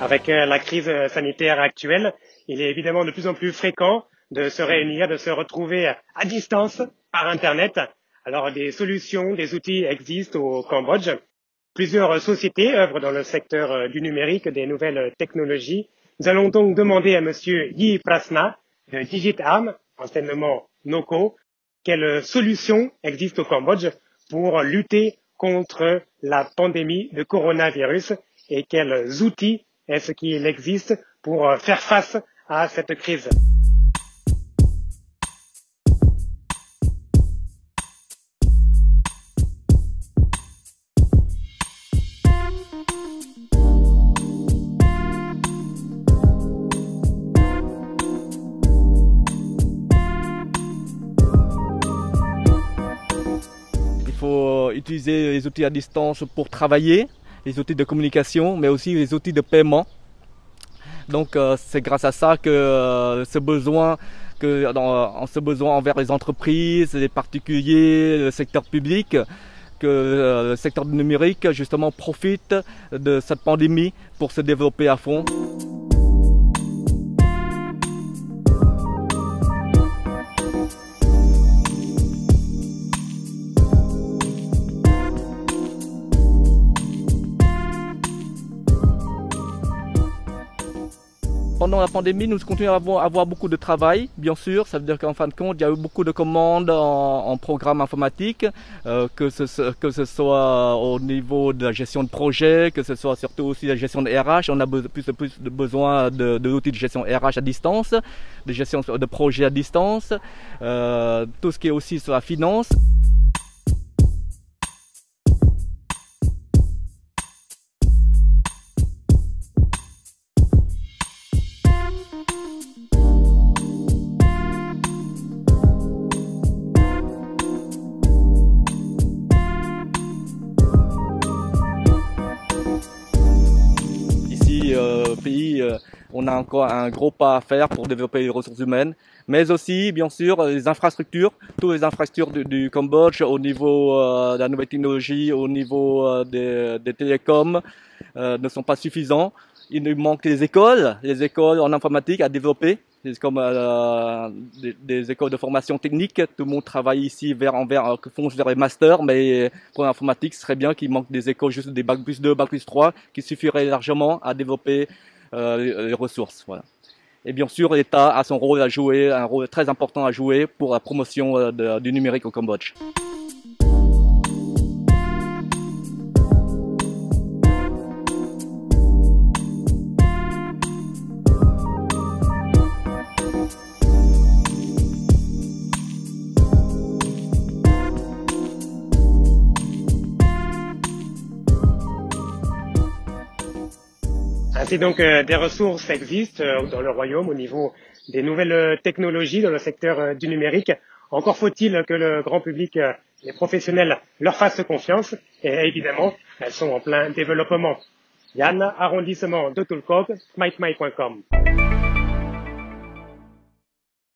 Avec la crise sanitaire actuelle, il est évidemment de plus en plus fréquent de se réunir, de se retrouver à distance par Internet. Alors des solutions, des outils existent au Cambodge. Plusieurs sociétés œuvrent dans le secteur du numérique, des nouvelles technologies. Nous allons donc demander à Monsieur Yi Prasna de DigitArm, anciennement Noco, quelles solutions existent au Cambodge pour lutter contre la pandémie de coronavirus et quels outils est-ce qu'il existe pour faire face à cette crise. Il faut utiliser les outils à distance pour travailler, les outils de communication, mais aussi les outils de paiement. Donc c'est grâce à ça que ce besoin envers les entreprises, les particuliers, le secteur public, que le secteur du numérique justement profite de cette pandémie pour se développer à fond. Pendant la pandémie, nous continuons à avoir beaucoup de travail, bien sûr. Ça veut dire qu'en fin de compte, il y a eu beaucoup de commandes en programme informatique, que ce soit au niveau de la gestion de projet, que ce soit surtout aussi la gestion de RH. On a plus besoin de l'outil de gestion RH à distance, de gestion de projet à distance, tout ce qui est aussi sur la finance. Au pays, on a encore un gros pas à faire pour développer les ressources humaines, mais aussi, bien sûr, les infrastructures. Toutes les infrastructures du Cambodge au niveau de la nouvelle technologie, au niveau des télécoms, ne sont pas suffisants. Il nous manque les écoles en informatique à développer, comme des écoles de formation technique. Tout le monde travaille ici fonce vers les masters, mais pour l'informatique, ce serait bien qu'il manque des écoles, juste des bac plus 2, bac plus 3, qui suffiraient largement à développer les ressources. Voilà. Et bien sûr, l'État a son rôle à jouer, un rôle très important à jouer pour la promotion du numérique au Cambodge. Ainsi donc, des ressources existent dans le royaume au niveau des nouvelles technologies dans le secteur du numérique. Encore faut-il que le grand public, les professionnels, leur fassent confiance et évidemment, elles sont en plein développement. Yann, arrondissement de Tulkog, smitemy.com.